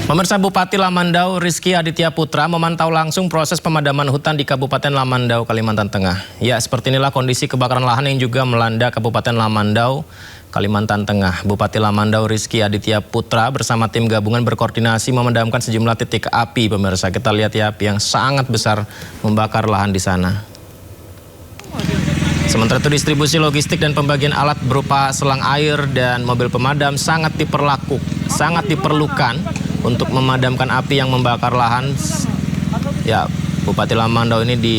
Pemirsa, Bupati Lamandau Rizky Aditya Putra memantau langsung proses pemadaman hutan di Kabupaten Lamandau, Kalimantan Tengah. Ya, seperti inilah kondisi kebakaran lahan yang juga melanda Kabupaten Lamandau, Kalimantan Tengah. Bupati Lamandau Rizky Aditya Putra bersama tim gabungan berkoordinasi memadamkan sejumlah titik api. Pemirsa, kita lihat ya, api yang sangat besar membakar lahan di sana. Sementara itu distribusi logistik dan pembagian alat berupa selang air dan mobil pemadam sangat diperlukan untuk memadamkan api yang membakar lahan. Ya, Bupati Lamandau ini di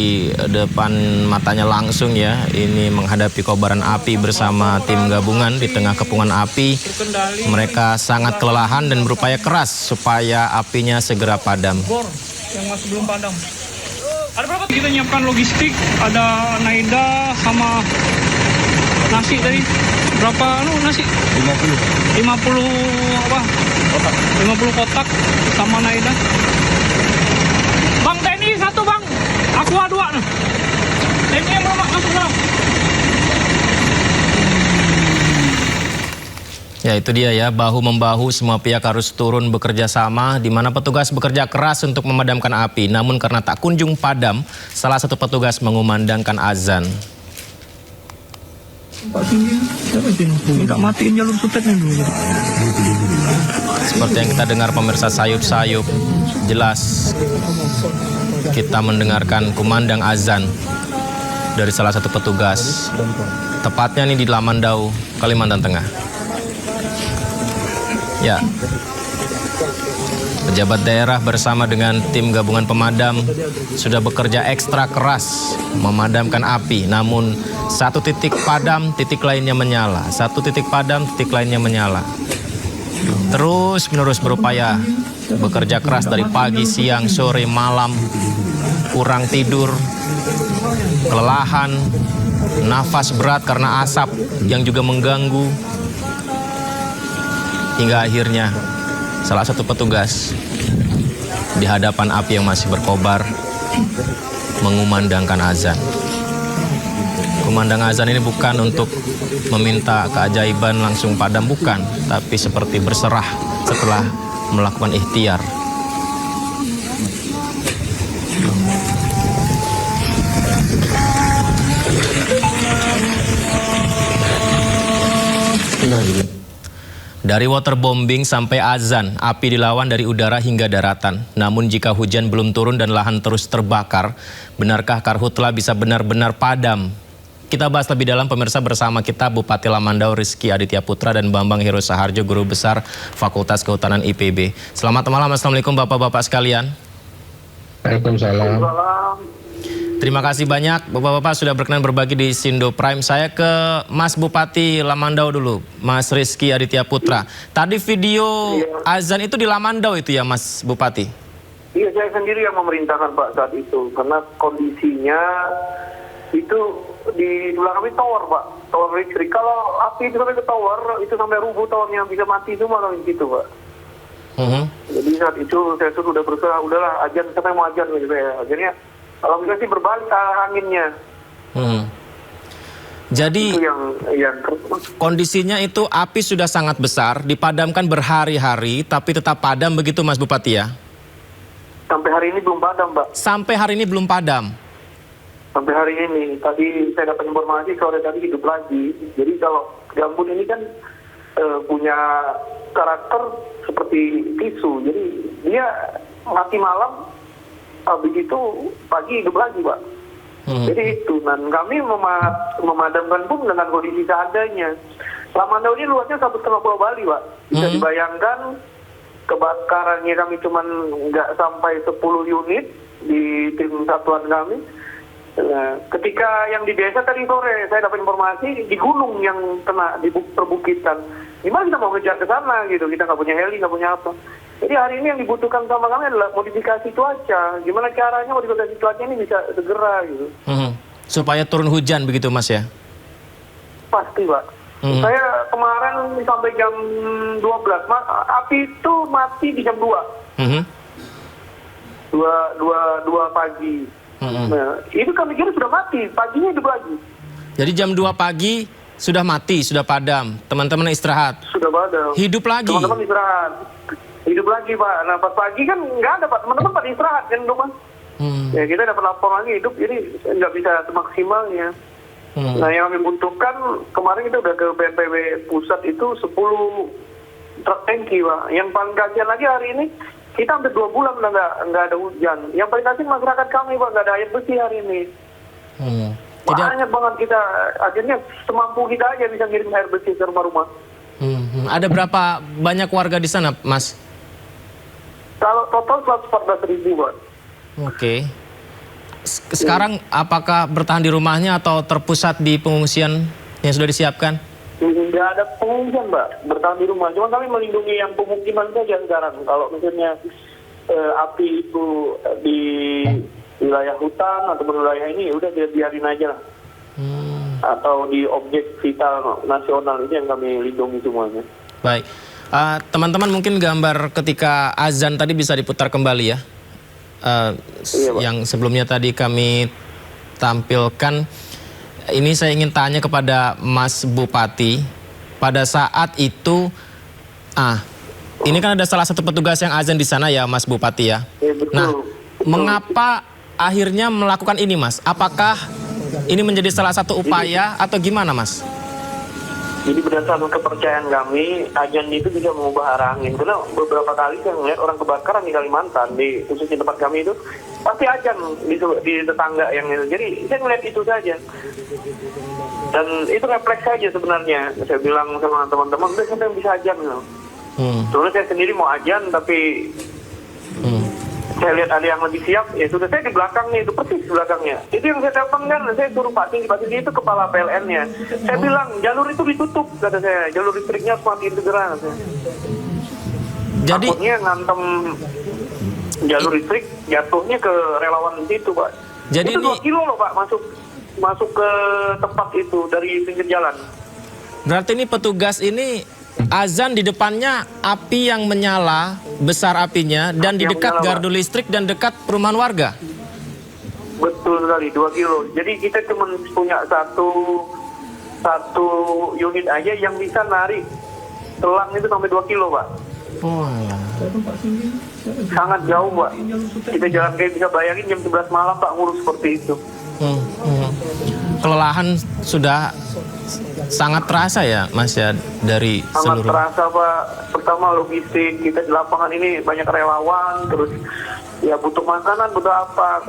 depan matanya langsung ya, ini menghadapi kobaran api bersama tim gabungan di tengah kepungan api. Mereka sangat kelelahan dan berupaya keras supaya apinya segera padam. Yang masih belum padam. Ada berapa? Kita nyiapkan logistik, ada naida sama nasi tadi. Berapa nasi? 50 apa? Kotak. 50 kotak sama naida. Bang, TNI satu bang. Aqua 2 nih. TNI yang belum masuk dalam. Ya, itu dia ya, bahu-membahu semua pihak harus turun bekerja sama, di mana petugas bekerja keras untuk memadamkan api. Namun karena tak kunjung padam, salah satu petugas mengumandangkan azan. Pak tinggi, siapa itu? Minta matiin jalur sutetnya dulu. Seperti yang kita dengar pemirsa, sayup-sayup, jelas kita mendengarkan kumandang azan dari salah satu petugas. Tepatnya nih di Lamandau, Kalimantan Tengah. Ya, pejabat daerah bersama dengan tim gabungan pemadam sudah bekerja ekstra keras memadamkan api. Namun satu titik padam, titik lainnya menyala. Satu titik padam, titik lainnya menyala. Terus menerus berupaya bekerja keras dari pagi, siang, sore, malam. Kurang tidur, kelelahan, nafas berat karena asap yang juga mengganggu. Hingga akhirnya salah satu petugas di hadapan api yang masih berkobar mengumandangkan azan. Kumandang azan ini bukan untuk meminta keajaiban langsung padam, bukan, tapi seperti berserah setelah melakukan ikhtiar. Dari waterbombing sampai azan, api dilawan dari udara hingga daratan. Namun jika hujan belum turun dan lahan terus terbakar, benarkah karhutla bisa benar-benar padam? Kita bahas lebih dalam pemirsa bersama kita Bupati Lamandau Rizky Aditya Putra dan Bambang Heru Saharjo, Guru Besar Fakultas Kehutanan IPB. Selamat malam, Assalamualaikum Bapak-Bapak sekalian. Waalaikumsalam. Terima kasih banyak Bapak-Bapak sudah berkenan berbagi di Sindo Prime. Saya ke Mas Bupati Lamandau dulu, Mas Rizky Aditya Putra. Tadi video azan itu di Lamandau itu ya Mas Bupati? Iya, saya sendiri yang memerintahkan Pak saat itu. Karena kondisinya itu di belakang kami tower Pak, tower listrik. Kalau api itu sampai ke tower, itu sampai rubuh towernya, bisa mati semua kalau gitu Pak. Jadi saat itu saya sudah berusaha, udahlah azan, sampai mau azan gitu ya. Akhirnya alhamdulillah sih berbalik anginnya. Jadi itu yang kondisinya itu api sudah sangat besar, dipadamkan berhari-hari, tapi tetap padam begitu Mas Bupati ya? Sampai hari ini belum padam Mbak. Sampai hari ini belum padam? Sampai hari ini. Tadi saya dapat informasi sore tadi hidup lagi. Jadi kalau gambut ini kan punya karakter seperti tisu. Jadi dia mati malam, habis itu pagi hidup lagi Pak. Jadi itu, dan kami memadamkan pun dengan kondisi seadanya. Lamandau ini luasnya 1,5 Pulau Bali Pak. Bisa dibayangkan kebakarannya kami cuma nggak sampai 10 unit di tim satuan kami. Nah, ketika yang di desa tadi sore saya dapat informasi di gunung yang kena di perbukitan. Gimana kita mau ngejar ke sana gitu? Kita nggak punya heli, nggak punya apa. Jadi hari ini yang dibutuhkan sama kami adalah modifikasi cuaca. Gimana caranya modifikasi cuaca ini bisa segera gitu. Supaya turun hujan begitu Mas ya? Pasti Pak. Saya kemarin sampai jam 12, api itu mati di jam 2. 2 pagi. Nah, itu kami kira sudah mati, paginya hidup lagi. Jadi jam 2 pagi sudah mati, sudah padam. Teman-teman istirahat. Sudah padam. Hidup lagi. Teman-teman istirahat. hidup lagi Pak. Nah pas pagi kan nggak ada Pak, teman-teman pada istirahat kan rumah. Ya kita dapat laporan lagi hidup, jadi nggak bisa semaksimalnya. Nah yang kami butuhkan kemarin kita udah ke BNPB pusat itu 10 truk tangki Pak. Yang paling kasihan lagi hari ini kita hampir 2 bulan nggak ada hujan. Yang paling kasihan masyarakat kami Pak, nggak ada air bersih hari ini. Banyak banget kita, akhirnya semampu kita aja bisa ngirim air bersih ke rumah-rumah. Ada berapa banyak warga di sana, Mas? Kalau total 114.000 Pak. Oke. Sekarang apakah bertahan di rumahnya atau terpusat di pengungsian yang sudah disiapkan? Nggak ada pengungsian Mbak, bertahan di rumah. Cuma kami melindungi yang pemukiman saja sekarang. Kalau misalnya api itu di wilayah hutan atau wilayah ini, udah biarin aja lah. Atau di objek vital nasional ini yang kami lindungi semuanya. Baik. Teman-teman mungkin gambar ketika azan tadi bisa diputar kembali ya. Iya, yang sebelumnya tadi kami tampilkan. Ini saya ingin tanya kepada Mas Bupati. Pada saat itu, ini kan ada salah satu petugas yang azan di sana ya, Mas Bupati ya. Betul. Nah, mengapa akhirnya melakukan ini, Mas? Apakah ini menjadi salah satu upaya atau gimana, Mas? Jadi berdasarkan kepercayaan kami, azan itu bisa mengubah arah angin. Karena beberapa kali saya melihat orang kebakaran di Kalimantan, di khususnya tempat kami itu, pasti azan di tetangga yang itu. Jadi saya melihat itu saja. Dan itu refleks saja sebenarnya. Saya bilang sama teman-teman, udah siapa yang bisa azan? Soalnya saya sendiri mau azan, tapi saya lihat ada yang lebih siap, ya sudah saya di belakangnya, itu persis di belakangnya. Itu yang saya telepon kan, saya suruh Pak Tinggi itu kepala PLN-nya. Saya bilang, jalur itu ditutup, kata saya. Jalur listriknya harus matiin segera. Jadi takutnya ngantem jalur listrik, jatuhnya ke relawan di situ, Pak. Jadi itu 2 kilo loh, Pak, masuk ke tempat itu dari pinggir jalan. Berarti ini petugas ini azan di depannya api yang menyala, besar apinya, dan di dekat gardu listrik dan dekat perumahan warga. Betul sekali, 2 kilo. Jadi kita cuma punya satu unit aja yang bisa narik selang itu sampai 2 kilo, Pak. Sangat jauh, Pak. Kita jalan kayak bisa bayangin jam 11 malam Pak ngurus seperti itu. Kelelahan sudah sangat terasa ya, Mas ya, dari sangat seluruh. Terasa Pak. Pertama logistik, kita di lapangan ini banyak relawan, terus ya butuh makanan, butuh apa.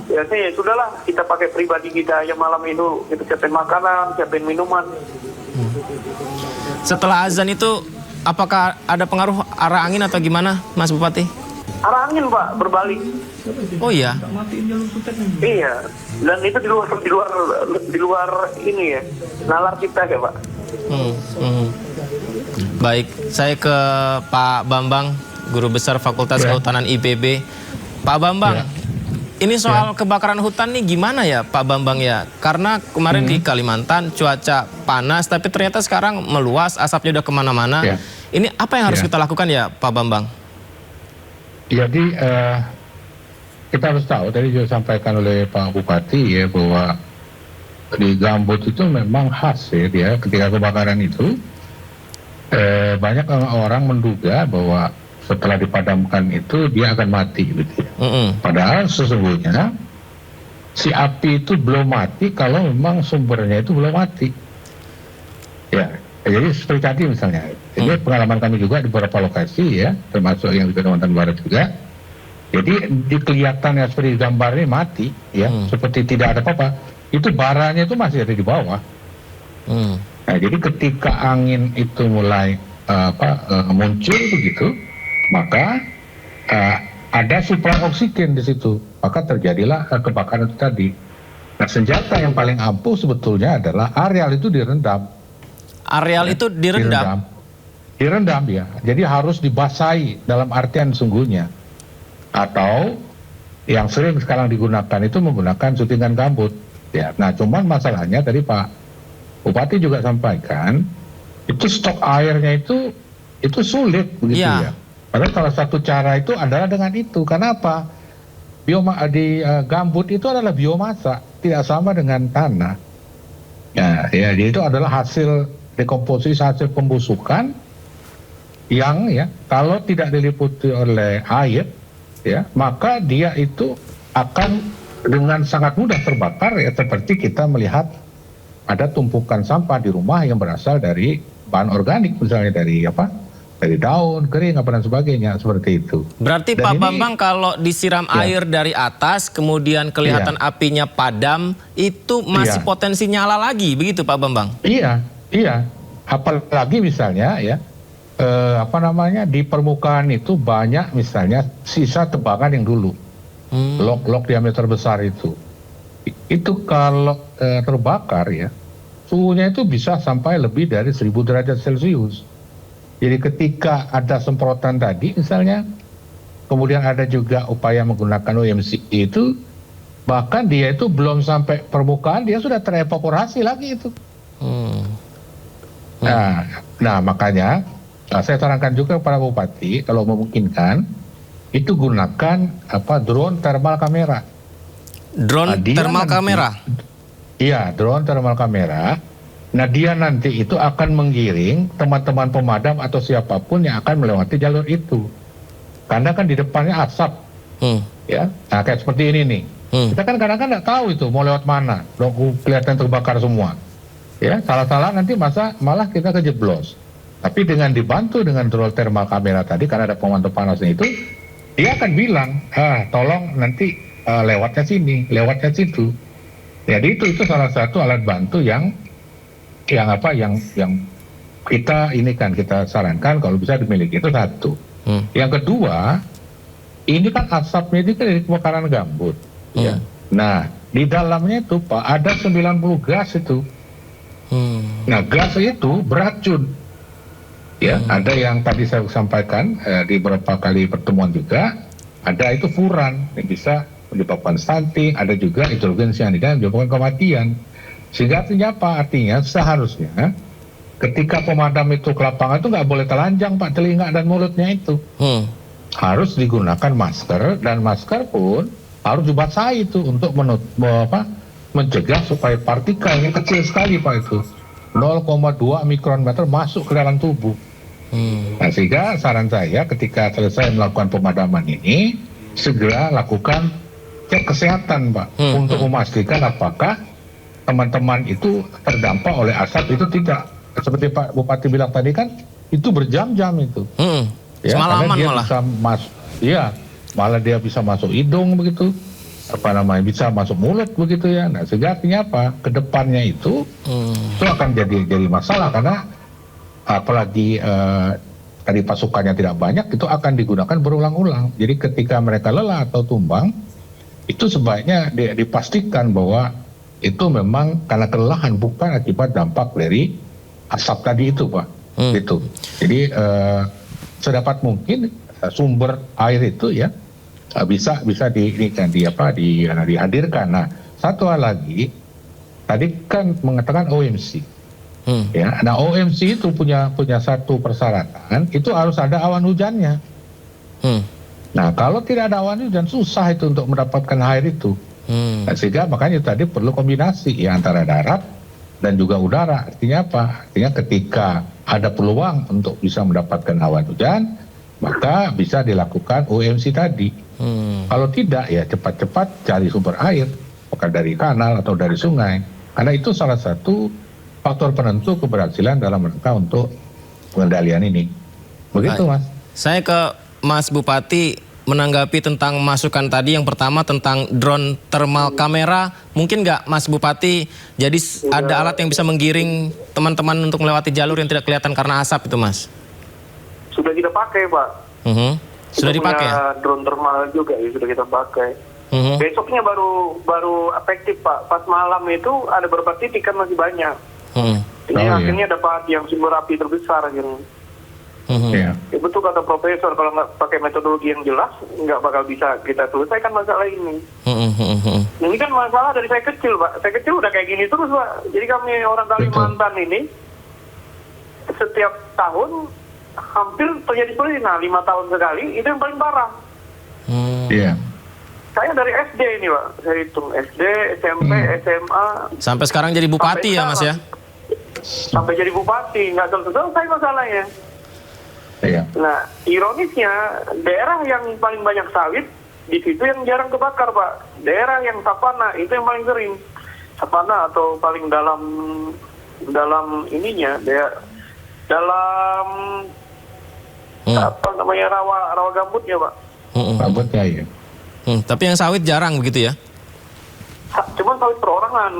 Biasanya ya sudahlah, kita pakai pribadi kita aja malam itu, kita siapin makanan, siapin minuman. Setelah azan itu, apakah ada pengaruh arah angin atau gimana, Mas Bupati? Arah angin Pak, berbalik. Oh iya? Iya, dan itu di luar ini ya, nalar kita ya Pak. Baik, saya ke Pak Bambang, Guru Besar Fakultas Kehutanan IPB. Pak Bambang, ini soal kebakaran hutan nih gimana ya Pak Bambang ya? Karena kemarin di Kalimantan cuaca panas, tapi ternyata sekarang meluas, asapnya udah kemana-mana. Ini apa yang harus kita lakukan ya Pak Bambang? Jadi kita harus tahu, tadi juga disampaikan oleh Pak Bupati ya, bahwa di gambut itu memang khas ya, ketika kebakaran itu banyak orang menduga bahwa setelah dipadamkan itu dia akan mati gitu ya. Padahal sesungguhnya si api itu belum mati kalau memang sumbernya itu belum mati. Ya, jadi seperti tadi misalnya, ini pengalaman kami juga di beberapa lokasi ya, termasuk yang di Kalimantan Barat juga. Jadi kelihatannya seperti gambarnya mati ya, seperti tidak ada apa-apa. Itu baranya itu masih ada di bawah. Nah, jadi ketika angin itu mulai muncul begitu, maka ada suplai oksigen di situ, maka terjadilah kebakaran itu tadi. Nah, senjata yang paling ampuh sebetulnya adalah areal itu direndam. Areal itu direndam? Direndam ya, jadi harus dibasahi dalam artian sungguhnya. Atau yang sering sekarang digunakan itu menggunakan syutingan gambut. Ya, nah cuman masalahnya tadi Pak Bupati juga sampaikan, itu stok airnya itu sulit begitu ya. Padahal salah satu cara itu adalah dengan itu. Kenapa? Gambut itu adalah biomasa, tidak sama dengan tanah. Ya, jadi itu adalah hasil dekomposisi, hasil pembusukan yang ya kalau tidak diliputi oleh air ya, maka dia itu akan dengan sangat mudah terbakar ya, seperti kita melihat ada tumpukan sampah di rumah yang berasal dari bahan organik, misalnya dari daun kering dan sebagainya, seperti itu. Berarti Dan Pak Bambang kalau disiram air dari atas kemudian kelihatan apinya padam, itu masih potensi nyala lagi, begitu Pak Bambang? Iya. Apalagi misalnya ya di permukaan itu banyak misalnya sisa tebakan yang dulu, log diameter besar itu kalau terbakar ya, suhunya itu bisa sampai lebih dari 1000 derajat Celcius. Jadi ketika ada semprotan tadi misalnya, kemudian ada juga upaya menggunakan OMC itu, bahkan dia itu belum sampai permukaan, dia sudah terevaporasi lagi itu. Nah makanya saya sarankan juga kepada Bupati, kalau memungkinkan, itu gunakan drone thermal kamera. Drone thermal kamera? Iya, drone thermal kamera. Nah dia nanti itu akan menggiring teman-teman pemadam atau siapapun yang akan melewati jalur itu. Karena kan di depannya asap. Ya, nah kayak seperti ini nih. Kita kan kadang-kadang nggak tahu itu mau lewat mana. Kelihatan terbakar semua. Ya, salah-salah nanti malah kita kejeblos. Tapi dengan dibantu dengan drone thermal kamera tadi, karena ada pemantau panasnya itu, dia akan bilang, tolong nanti lewatnya sini, lewatnya situ. Jadi itu salah satu alat bantu yang kita sarankan kalau bisa dimiliki, itu satu. Yang kedua, ini kan asapnya itu dari kebakaran gambut. Ya. Nah, di dalamnya itu Pak ada 90 gas itu. Nah, gas itu beracun. Ya, ada yang tadi saya sampaikan di beberapa kali pertemuan juga, ada itu furan yang bisa menyebabkan stunting, ada juga hidrogen cyanida yang menyebabkan kematian. Sehingga artinya apa? Artinya seharusnya ketika pemadam itu ke lapangan itu nggak boleh telanjang Pak, telinga dan mulutnya itu. Harus digunakan masker, dan masker pun harus dibasahi itu untuk mencegah supaya partikelnya kecil sekali Pak, itu 0,2 mikrometer masuk ke dalam tubuh. Nah, sehingga saran saya ketika selesai melakukan pemadaman ini, segera lakukan cek kesehatan Pak, untuk memastikan apakah teman-teman itu terdampak oleh asap itu tidak. Seperti Pak Bupati bilang tadi kan, itu berjam-jam itu. Ya, semalaman dia malah. Bisa malah dia bisa masuk hidung begitu, bisa masuk mulut begitu ya. Nah, sehingga artinya apa? Kedepannya itu akan jadi masalah, karena apalagi dari pasukannya tidak banyak, itu akan digunakan berulang-ulang. Jadi ketika mereka lelah atau tumbang, itu sebaiknya dipastikan bahwa itu memang karena kelelahan, bukan akibat dampak dari asap tadi itu Pak. Gitu. Jadi sedapat mungkin sumber air itu ya bisa dihadirkan. Nah, satu hal lagi, tadi kan mengatakan OMC. Ya, nah OMC itu punya satu persyaratan, itu harus ada awan hujannya. Nah, kalau tidak ada awan hujan, susah itu untuk mendapatkan air itu. Nah, sehingga makanya tadi perlu kombinasi ya antara darat dan juga udara. Artinya apa? Artinya ketika ada peluang untuk bisa mendapatkan awan hujan, maka bisa dilakukan OMC tadi. Kalau tidak ya cepat-cepat cari sumber air, apakah dari kanal atau dari sungai. Karena itu salah satu faktor penentu keberhasilan dalam rangka untuk pengendalian ini. Begitu Mas. Saya ke Mas Bupati menanggapi tentang masukan tadi. Yang pertama tentang drone thermal kamera, mungkin nggak Mas Bupati, jadi ada alat yang bisa menggiring teman-teman untuk melewati jalur yang tidak kelihatan karena asap itu Mas? Sudah kita pakai Pak. Sudah dipakai ya? Drone thermal juga ya, sudah kita pakai. Besoknya baru efektif Pak. Pas malam itu ada beberapa titik kan masih banyak. Ini akhirnya dapat yang sumber api terbesar gitu. Ya, betul kata Profesor, kalau nggak pakai metodologi yang jelas, nggak bakal bisa kita selesaikan masalah ini. Ini kan masalah dari saya kecil, Pak. Saya kecil udah kayak gini terus, Pak. Jadi kami orang Kalimantan ini, setiap tahun hampir terjadi seperti ini. Nah, 5 tahun sekali, itu yang paling parah. Saya dari SD ini, Pak. Saya hitung SD, SMP, SMA. Sampai sekarang jadi bupati ya, Mas ya? Sampai jadi bupati, nggak selesai masalahnya. Iya. Nah, ironisnya daerah yang paling banyak sawit di situ yang jarang kebakar, Pak. Daerah yang savana itu yang paling sering. Savana atau paling dalam ininya, dalam apa namanya rawa gambutnya, Pak. Gambutnya ya. Tapi yang sawit jarang begitu ya? Cuman sawit perorangan.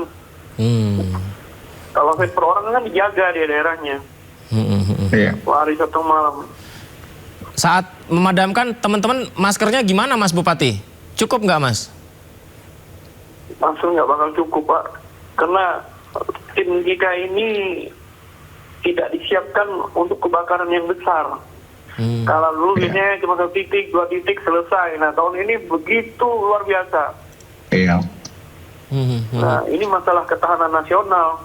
Kalau sawit perorangan kan dijaga di daerahnya. Iya. Hari Sabtu malam. Saat memadamkan teman-teman maskernya gimana Mas Bupati? Cukup nggak Mas? Langsung nggak bakal cukup, Pak. Karena tim kita ini tidak disiapkan untuk kebakaran yang besar. Kalau dulu biasanya cuma 1 titik, 2 titik selesai. Nah, tahun ini begitu luar biasa. Iya. Nah, ini masalah ketahanan nasional.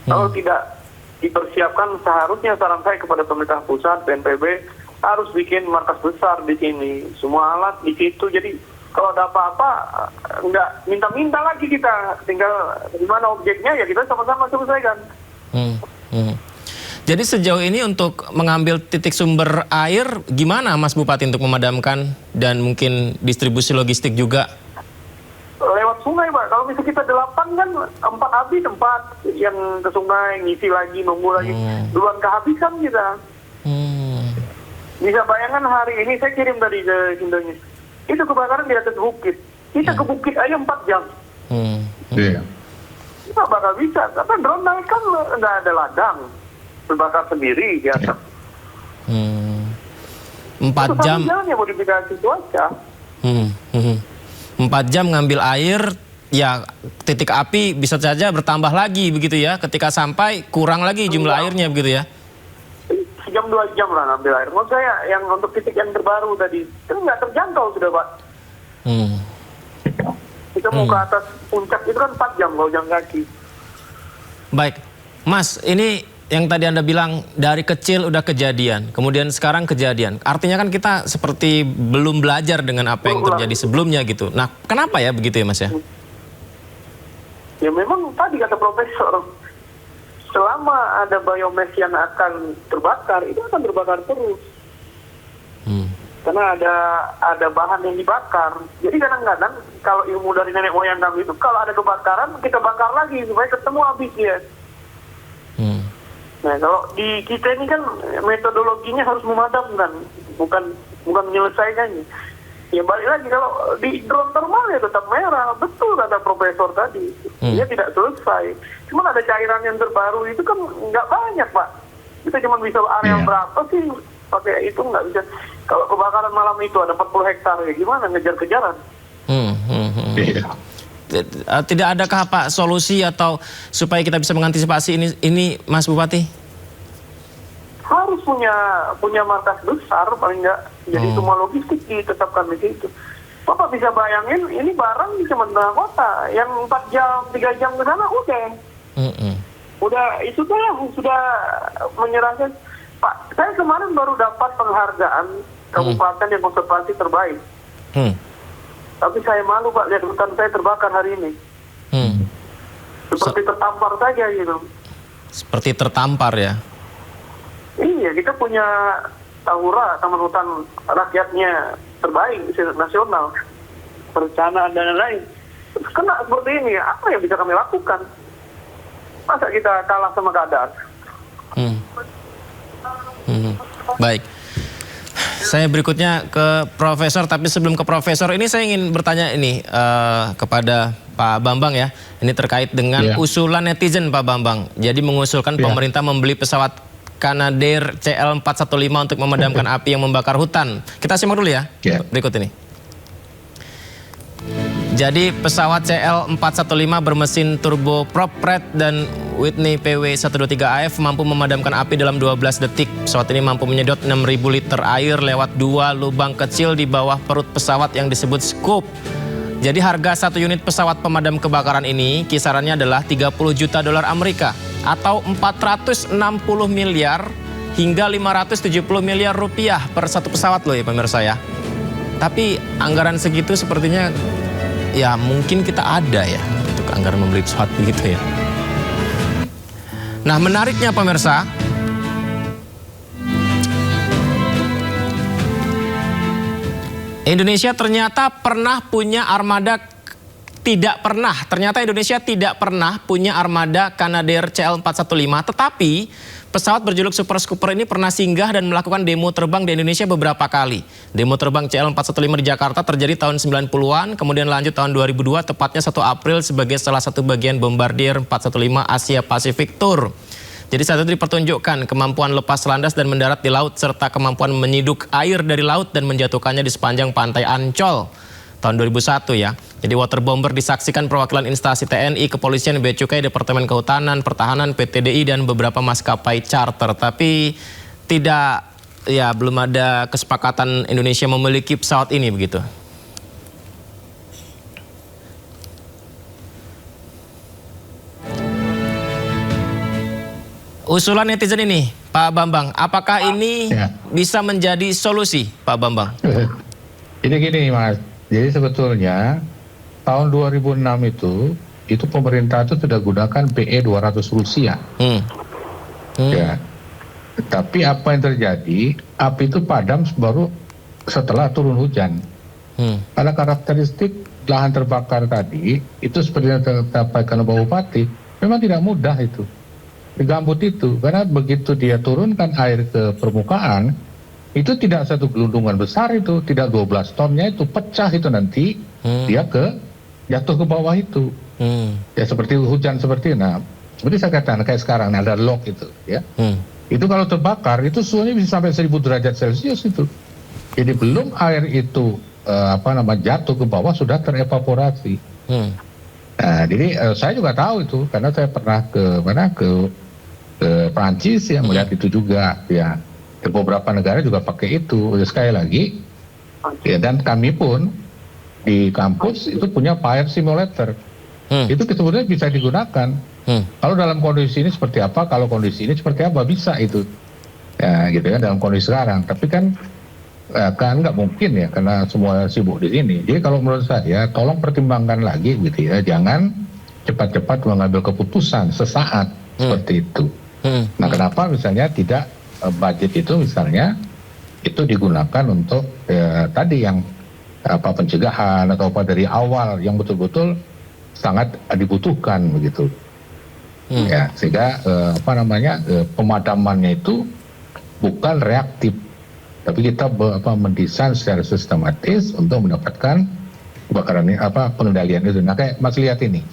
Kalau tidak dipersiapkan, seharusnya saran saya kepada pemerintah pusat, BNPB, harus bikin markas besar di sini. Semua alat di situ. Jadi kalau ada apa-apa, nggak minta-minta lagi kita. Tinggal di mana objeknya, ya kita sama-sama selesaikan. Jadi sejauh ini untuk mengambil titik sumber air, gimana Mas Bupati untuk memadamkan dan mungkin distribusi logistik juga? Lewat sungai, Pak. Kalau misalnya kita 8 kan 4 habis, 4 yang ke sungai, ngisi lagi, nunggu lagi. Duluan kehabisan kita. Bisa bayangkan hari ini, saya kirim tadi ke Indonesia. Itu kebakaran di atas bukit. Kita ke bukit aja 4 jam. Iya. Nggak bakal bisa. Karena drone naik kan nggak ada ladang. Terbakar sendiri di atas. 4 jam. Jalannya modifikasi cuaca. 4 jam ngambil air, ya titik api bisa saja bertambah lagi begitu ya. Ketika sampai kurang lagi jumlah airnya begitu ya. Sejam 2 jam lah ngambil air. Maksud saya yang untuk titik yang terbaru tadi itu nggak terjangkau sudah, Pak. Kita mau ke atas puncak itu kan 4 jam kalau jalan kaki. Baik, Mas, ini yang tadi Anda bilang dari kecil udah kejadian, kemudian sekarang kejadian. Artinya kan kita seperti belum belajar dengan apa yang terjadi sebelumnya gitu. Nah, kenapa ya begitu ya Mas ya? Ya memang tadi kata Profesor, selama ada biomass yang akan terbakar, itu akan terbakar terus. Karena ada bahan yang dibakar. Jadi kadang-kadang kalau ilmu dari nenek moyang kami itu, kalau ada kebakaran, kita bakar lagi supaya ketemu habis ya. Nah, kalau di kita ini kan metodologinya harus memadamkan, bukan menyelesaikannya. Ya balik lagi, kalau di drone thermal ya tetap merah, betul kata Profesor tadi. Dia tidak selesai. Cuma ada cairan yang terbaru itu kan nggak banyak, Pak. Kita cuma bisa area berapa sih pakai itu, nggak bisa. Kalau kebakaran malam itu ada 40 hektar, ya gimana ngejar-kejaran? Tidak adakah Pak solusi atau supaya kita bisa mengantisipasi ini Mas Bupati? Harus punya markas besar paling nggak. Jadi semua logistik ditetapkan di situ. Bapak bisa bayangin ini barang di tengah kota yang 4 jam 3 jam ke sana udah itu sudah menyerahkan. Pak, saya kemarin baru dapat penghargaan kabupaten yang konservasi terbaik. Tapi saya malu, Pak, lihat hutan saya terbakar hari ini. Seperti tertampar saja gitu. Seperti tertampar ya? Iya, kita punya Tahura, taman hutan rakyatnya terbaik nasional, perencanaan dan lain-lain. Kena seperti ini, apa yang bisa kami lakukan? Masa kita kalah sama keadaan? Baik. Saya berikutnya ke Profesor, tapi sebelum ke Profesor ini saya ingin bertanya ini kepada Pak Bambang ya. Ini terkait dengan usulan netizen Pak Bambang. Jadi mengusulkan pemerintah membeli pesawat Canadair CL415 untuk memadamkan api yang membakar hutan. Kita simak dulu ya, berikut ini. Jadi pesawat CL415 bermesin turboprop Pratt dan Whitney PW123AF mampu memadamkan api dalam 12 detik. Pesawat ini mampu menyedot 6.000 liter air lewat 2 lubang kecil di bawah perut pesawat yang disebut scoop. Jadi harga 1 unit pesawat pemadam kebakaran ini kisarannya adalah 30 juta dolar Amerika atau 460 miliar hingga 570 miliar rupiah per satu pesawat loh ya pemirsa ya. Tapi anggaran segitu sepertinya ya mungkin kita ada ya untuk anggaran membeli pesawat begitu ya. Nah menariknya pemirsa, Indonesia ternyata pernah punya armada, ternyata Indonesia tidak pernah punya armada Canadair CL415, tetapi pesawat berjuluk Super Scooper ini pernah singgah dan melakukan demo terbang di Indonesia beberapa kali. Demo terbang CL415 di Jakarta terjadi tahun 90-an, kemudian lanjut tahun 2002, tepatnya 1 April sebagai salah satu bagian Bombardier 415 Asia Pacific Tour. Jadi saat itu dipertunjukkan kemampuan lepas landas dan mendarat di laut serta kemampuan menyiduk air dari laut dan menjatuhkannya di sepanjang pantai Ancol. Tahun 2001 ya. Jadi waterbomber disaksikan perwakilan instansi TNI, Kepolisian, Bea Cukai, Departemen Kehutanan, Pertahanan, PTDI dan beberapa maskapai charter. Tapi belum ada kesepakatan Indonesia memiliki pesawat ini begitu. Usulan netizen ini, Pak Bambang, apakah ini bisa menjadi solusi, Pak Bambang? Ini gini, Mas. Jadi sebetulnya tahun 2006 itu pemerintah itu sudah gunakan PE-200 Rusia. Ya. Tapi apa yang terjadi? Api itu padam baru setelah turun hujan. Karena karakteristik lahan terbakar tadi itu seperti yang disampaikan Pak Bupati, memang tidak mudah itu. Di gambut itu, karena begitu dia turunkan air ke permukaan, itu tidak satu gelundungan besar itu, tidak 12 tonnya itu pecah itu nanti, dia jatuh ke bawah itu. Ya seperti hujan seperti, seperti saya katakan kayak sekarang ada log itu, ya. Itu kalau terbakar itu suhunya bisa sampai 1000 derajat Celcius itu. Jadi belum air itu jatuh ke bawah sudah terevaporasi. Nah, jadi saya juga tahu itu karena saya pernah ke Prancis ya melihat itu juga ya. Di beberapa negara juga pakai itu. Sekali lagi ya, dan kami pun di kampus itu punya fire simulator. Itu sebetulnya bisa digunakan. Kalau dalam kondisi ini seperti apa, kalau kondisi ini seperti apa, bisa itu. Ya gitu ya dalam kondisi sekarang. Tapi kan nggak mungkin ya karena semua sibuk di sini. Jadi kalau menurut saya tolong pertimbangkan lagi gitu ya. Jangan cepat-cepat mengambil keputusan sesaat seperti itu. Nah kenapa misalnya tidak budget itu misalnya itu digunakan untuk tadi yang pencegahan atau dari awal yang betul-betul sangat dibutuhkan begitu. Ya sehingga pemadamannya itu bukan reaktif, tapi kita mendesain secara sistematis untuk mendapatkan kebakaran ini pengendalian itu. Nah kayak Mas lihat ini,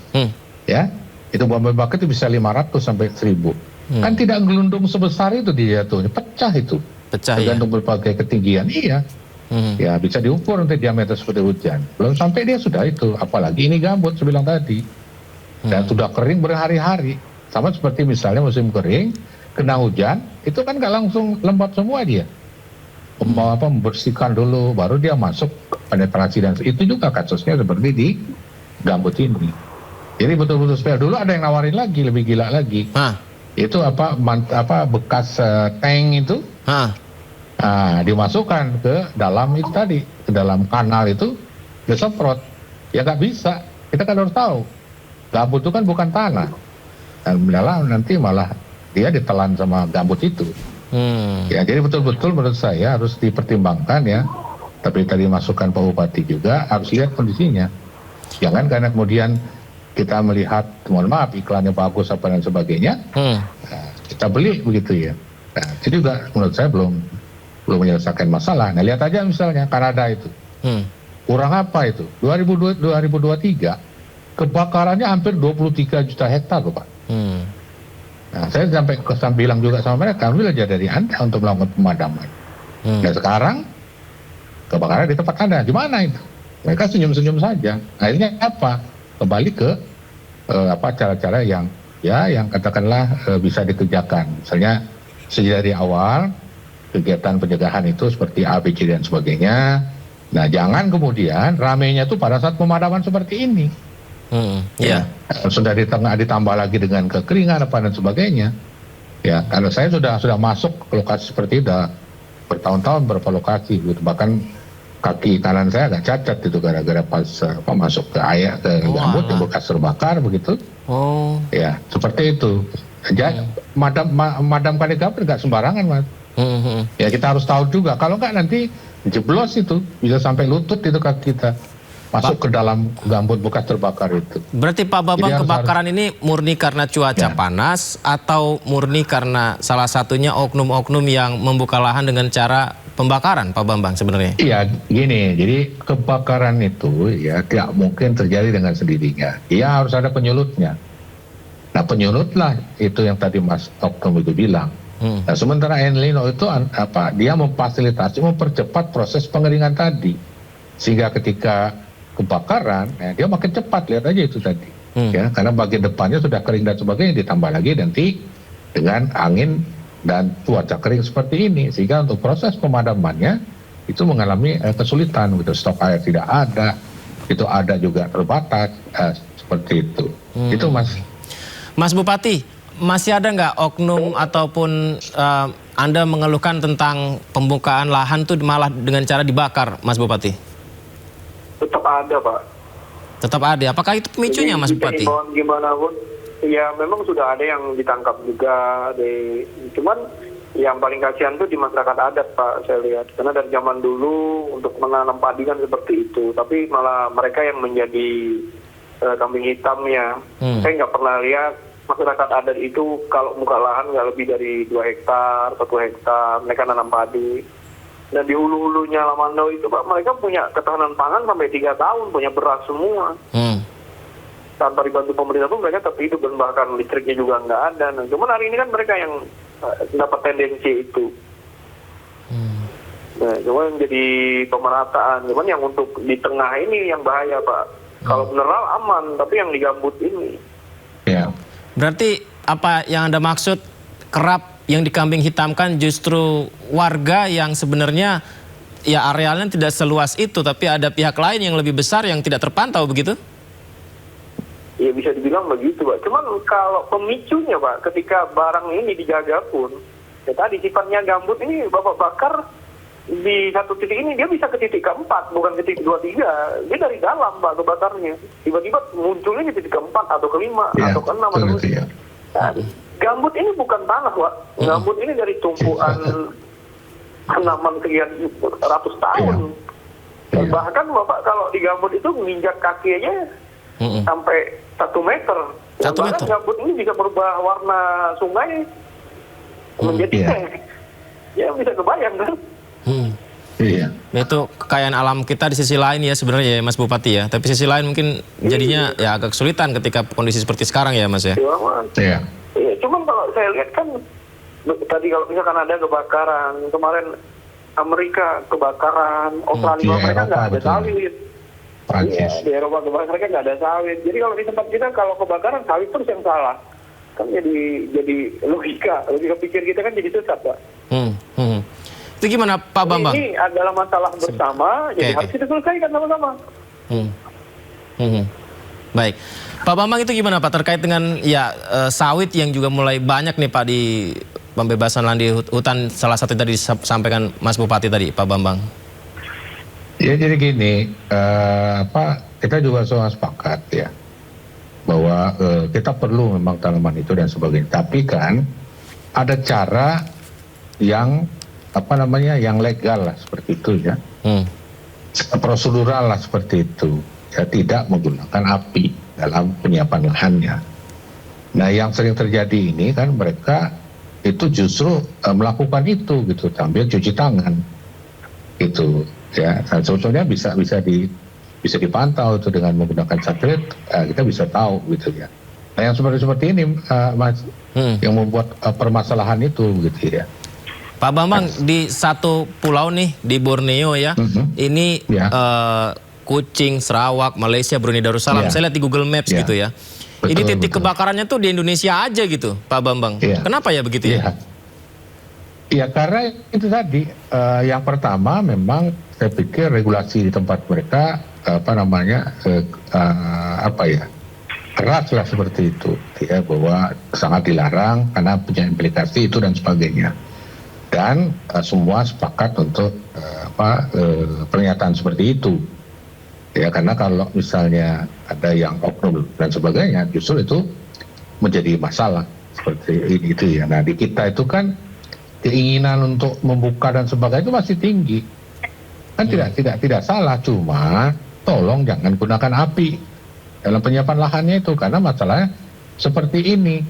ya itu bom bakar itu bisa 500 sampai 1000. Kan tidak gelundung sebesar itu dia tuh, pecah itu. Pecah tergantung berbagai ketinggian, iya. Ya bisa diukur untuk diameter seperti hujan. Belum sampai dia sudah itu, apalagi ini gambut saya bilang tadi. Dan sudah kering berhari-hari. Sama seperti misalnya musim kering, kena hujan, itu kan nggak langsung lembab semua dia. Membersihkan dulu, baru dia masuk penetrasi dan itu juga kasusnya seperti di gambut ini. Jadi betul-betul supaya dulu ada yang nawarin lagi, lebih gila lagi. Itu bekas tank itu dimasukkan ke dalam itu tadi, ke dalam kanal itu disemprot. Ya nggak bisa, kita kan harus tahu gambut itu kan bukan tanah, dan nanti malah dia ditelan sama gambut itu. Ya jadi betul-betul menurut saya harus dipertimbangkan ya. Tapi tadi masukan Pak Bupati juga harus lihat kondisinya. Jangan karena kemudian kita melihat, mohon maaf iklannya bagus apa dan sebagainya, kita beli begitu ya. Nah, itu juga menurut saya belum menyelesaikan masalah. Nah lihat aja misalnya Kanada itu, kurang apa itu? 2023 kebakarannya hampir 23 juta hektar loh Pak. Nah saya sampai bilang juga sama mereka, ambil aja dari Anda untuk melakukan pemadaman. Nah sekarang kebakaran di tempat Anda, gimana itu? Mereka senyum-senyum saja. Akhirnya apa? Kembali ke cara-cara yang katakanlah bisa dikerjakan. Misalnya sejak dari awal kegiatan pencegahan itu seperti ABC dan sebagainya. Nah jangan kemudian ramainya itu pada saat pemadaman seperti ini. Sudah ditambah lagi dengan kekeringan apa dan sebagainya. Ya kalau saya sudah masuk ke lokasi seperti itu bertahun-tahun berapa lokasi gitu. Bahkan kaki kanan saya agak cacat itu gara-gara pas masuk ke air ke gambut yang bekas terbakar begitu. Ya seperti itu. Jadi madamkan gambut nggak sembarangan Mas. Ya kita harus tahu juga, kalau nggak nanti jeblos itu bisa sampai lutut itu kaki kita masuk ke dalam gambut bekas terbakar itu. Berarti Pak Bambang, Jadi kebakaran ini murni karena cuaca panas atau murni karena salah satunya oknum-oknum yang membuka lahan dengan cara pembakaran, Pak Bambang sebenarnya? Iya, gini, jadi kebakaran itu ya tidak mungkin terjadi dengan sendirinya. Dia harus ada penyulutnya. Nah, penyulutlah itu yang tadi Mas Oknum itu bilang. Nah, sementara El Nino itu dia memfasilitasi, mempercepat proses pengeringan tadi, sehingga ketika kebakaran, dia makin cepat. Lihat aja itu tadi, ya, karena bagian depannya sudah kering dan sebagainya, ditambah lagi nanti dengan angin dan cuaca kering seperti ini, sehingga untuk proses pemadamannya itu mengalami kesulitan. Gitu, stok air tidak ada, itu ada juga terbatas, seperti itu. Itu Mas Bupati, masih ada nggak oknum ataupun Anda mengeluhkan tentang pembukaan lahan tuh malah dengan cara dibakar, Mas Bupati? Tetap ada, Pak. Tetap ada. Apakah itu pemicunya, Mas Bupati? Gimana pun, ya memang sudah ada yang ditangkap juga. Cuman yang paling kasihan tuh di masyarakat adat, Pak, saya lihat. Karena dari zaman dulu untuk menanam padi kan seperti itu. Tapi malah mereka yang menjadi kambing hitamnya. Saya nggak pernah lihat masyarakat adat itu kalau buka lahan nggak lebih dari 2 hektar, 1 hektar, mereka nanam padi. Dan di hulu-hulunya Lamandau itu, Pak, mereka punya ketahanan pangan sampai 3 tahun, punya beras semua. Tanpa dibantu pemerintah pun mereka tetap hidup, dan bahkan listriknya juga nggak ada. Nah, cuman hari ini kan mereka yang dapat tendensi itu. Nah, cuman jadi pemerataan. Cuman yang untuk di tengah ini yang bahaya, Pak. Kalau mineral aman, tapi yang di gambut ini. Ya. Berarti apa yang Anda maksud kerap yang dikambing hitamkan justru warga yang sebenarnya ya arealnya tidak seluas itu, tapi ada pihak lain yang lebih besar yang tidak terpantau, begitu? Ya bisa dibilang begitu, Pak. Cuman kalau pemicunya, Pak, ketika barang ini dijaga pun, ya tadi sifatnya gambut ini Bapak bakar di satu titik ini, dia bisa ke titik keempat, bukan ke titik 2-3. Dia dari dalam, Pak, kebakarnya. Tiba-tiba munculnya di titik keempat atau kelima atau keenam atau ke-7. Nah, gambut ini bukan tanah, Pak. Gambut ini dari tumpuan tanaman sekian ratus tahun. Bahkan Bapak kalau di gambut itu menginjak kaki aja sampai 1 meter. 1 meter. Gambut ini bisa berubah warna sungai menjadi teh. Ya bisa kebayang kan? Iya. Itu kekayaan alam kita di sisi lain ya sebenarnya ya, Mas Bupati ya. Tapi sisi lain mungkin jadinya ya agak kesulitan ketika kondisi seperti sekarang ya, Mas ya. Iya. Cuman kalau saya lihat kan tadi kalau misalkan ada kebakaran kemarin, Amerika kebakaran, Australia mereka nggak ada sawit. Iya, di Eropa kebakaran mereka nggak ada sawit. Jadi kalau di tempat kita kalau kebakaran sawit terus yang salah, kan jadi logika pikir kita kan jadi sesat, Pak. Itu gimana Pak Bambang? Ini adalah masalah bersama, jadi harus kita selesaikan sama-sama. Baik, Pak Bambang, itu gimana Pak terkait dengan ya sawit yang juga mulai banyak nih Pak di pembebasan lahan di hutan, salah satu tadi disampaikan Mas Bupati tadi, Pak Bambang. Ya jadi gini, kita juga semua sepakat ya bahwa kita perlu memang tanaman itu dan sebagainya. Tapi kan ada cara yang yang legal lah seperti itu ya, prosedural lah seperti itu. Ya, tidak menggunakan api dalam penyiapan lahannya. Nah, yang sering terjadi ini kan mereka itu justru melakukan itu gitu, sambil cuci tangan gitu ya. Dan sebetulnya bisa dipantau itu dengan menggunakan satelit, kita bisa tahu gitu ya. Nah, yang seperti ini Mas, yang membuat permasalahan itu gitu ya. Pak Bambang, di satu pulau nih di Borneo ya, ini Kucing, Sarawak, Malaysia, Brunei Darussalam. Saya lihat di Google Maps gitu ya. Betul, ini titik kebakarannya tuh di Indonesia aja gitu, Pak Bambang. Kenapa ya begitu ya? Ya karena itu tadi, yang pertama memang saya pikir regulasi di tempat mereka keras lah seperti itu, ya, bahwa sangat dilarang karena punya implikasi itu dan sebagainya. Dan semua sepakat untuk pernyataan seperti itu. Ya, karena kalau misalnya ada yang oknum dan sebagainya, justru itu menjadi masalah seperti itu ya. Nah, di kita itu kan keinginan untuk membuka dan sebagainya itu masih tinggi. Kan tidak salah, cuma tolong jangan gunakan api dalam penyiapan lahannya itu, karena masalahnya seperti ini.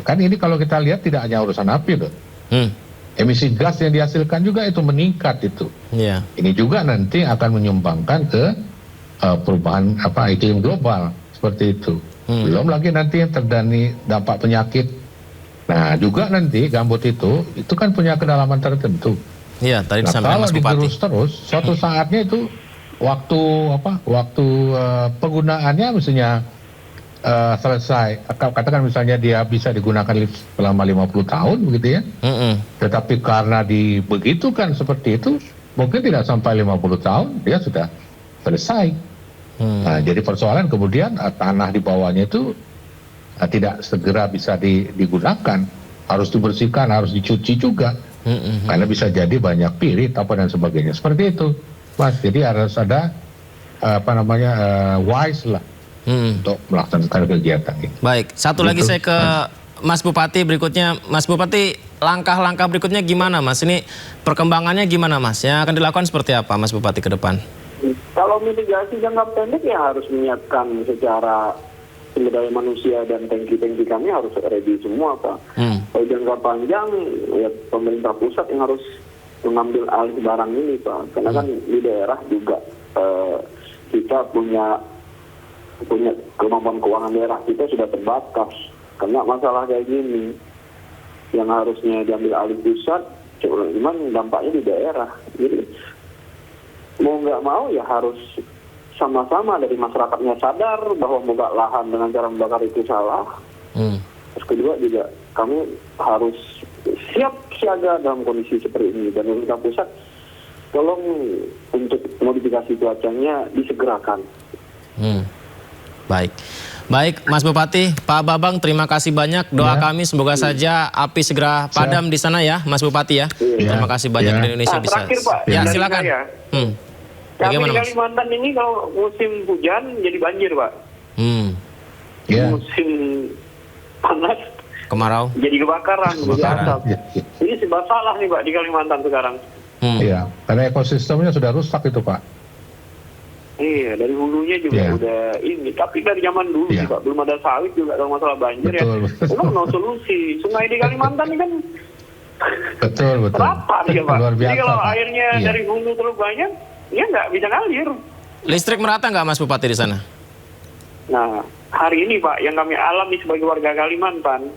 Kan ini kalau kita lihat tidak hanya urusan api loh. Emisi gas yang dihasilkan juga itu meningkat itu. Iya. Ini juga nanti akan menyumbangkan ke perubahan iklim global seperti itu. Belum lagi nanti yang terdani dampak penyakit. Nah juga nanti gambut itu kan punya kedalaman tertentu. Iya, tadi Nah, disampaikan kalau Mas Bupati. digerus terus, suatu saatnya itu waktu penggunaannya mestinya selesai. Katakan misalnya dia bisa digunakan selama 50 tahun begitu ya. Tetapi karena dibegitukan seperti itu, mungkin tidak sampai 50 tahun dia sudah selesai. Nah, jadi persoalan kemudian tanah di bawahnya itu tidak segera bisa digunakan, harus dibersihkan, harus dicuci juga, karena bisa jadi banyak pirit dan sebagainya. Seperti itu, Mas. Jadi harus ada wise lah untuk melaksanakan kegiatan ini. Baik, satu lagi saya ke Mas Bupati berikutnya. Mas Bupati, langkah-langkah berikutnya gimana, Mas? Ini perkembangannya gimana, Mas? Yang akan dilakukan seperti apa, Mas Bupati, ke depan? Kalau mitigasi jangka pendek ya harus menyiapkan secara sumber daya manusia dan tangki-tangki kami harus ready semua, Pak. Kalau jangka panjang ya pemerintah pusat yang harus mengambil alih barang ini, Pak. Karena kan di daerah juga kita punya kemampuan keuangan daerah kita sudah terbatas. Karena masalah kayak gini yang harusnya diambil alih pusat, cuman dampaknya di daerah. Jadi mau nggak mau ya harus sama-sama dari masyarakatnya sadar bahwa membuka lahan dengan cara membakar itu salah. Terus kedua juga kami harus siap siaga dalam kondisi seperti ini, dan pemerintah pusat tolong untuk modifikasi cuacanya disegerakan. Baik, Mas Bupati, Pak Babang, terima kasih banyak. Doa kami semoga saja api segera padam di sana ya, Mas Bupati ya. Terima kasih banyak di Indonesia bisa. Terakhir, Pak, Ya, dari silakan. saya. Kami Bagaimana, di Mas? Kalimantan ini kalau musim hujan jadi banjir, Pak. Musim panas Kemarau. jadi kebakaran, jadi asap. Ya. Ini sebab salah nih, Pak, di Kalimantan sekarang. Iya, karena ekosistemnya sudah rusak itu, Pak. Iya, dari hulunya juga udah ini. Tapi dari zaman dulu sih, Pak, belum ada sawit juga kalau masalah banjir. Betul. Belum no solusi. Sungai di Kalimantan ini kan Betul. rapat ya, Pak. Luar biasa, Jadi kalau Pak. airnya dari hulu terlalu banyak, ya nggak bisa ngalir. Listrik merata nggak, Mas Bupati, di sana? Nah, hari ini, Pak, yang kami alami sebagai warga Kalimantan,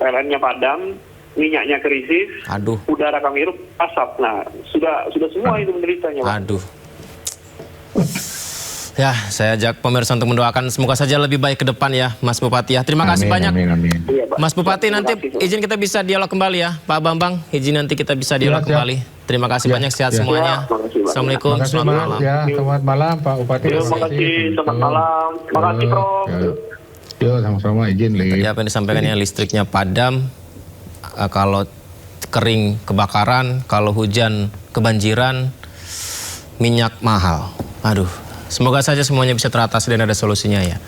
PLN-nya padam, minyaknya krisis, Aduh. udara kami hirup asap. Nah, sudah semua itu menderitanya, Pak. Aduh. Ya, saya ajak pemirsa untuk mendoakan semoga saja lebih baik ke depan ya, Mas Bupati ya. Terima kasih banyak. Amin. Iya, Pak. Mas Bupati, Terima nanti kasih, Pak. izin kita bisa dialog kembali ya. Pak Bambang, izin nanti kita bisa dialog Siap. kembali. Terima kasih banyak, sehat semuanya. Terima kasih, Pak. Assalamualaikum, Terima kasih, selamat Mas. malam. Ya, selamat malam, Pak Bupati. Terima kasih, selamat malam. Terima kasih, Prof. Yo, sama-sama izin, Li. Tadi apa yang disampaikannya, listriknya padam, kalau kering kebakaran, kalau hujan kebanjiran, minyak mahal. Aduh, semoga saja semuanya bisa teratasi dan ada solusinya ya.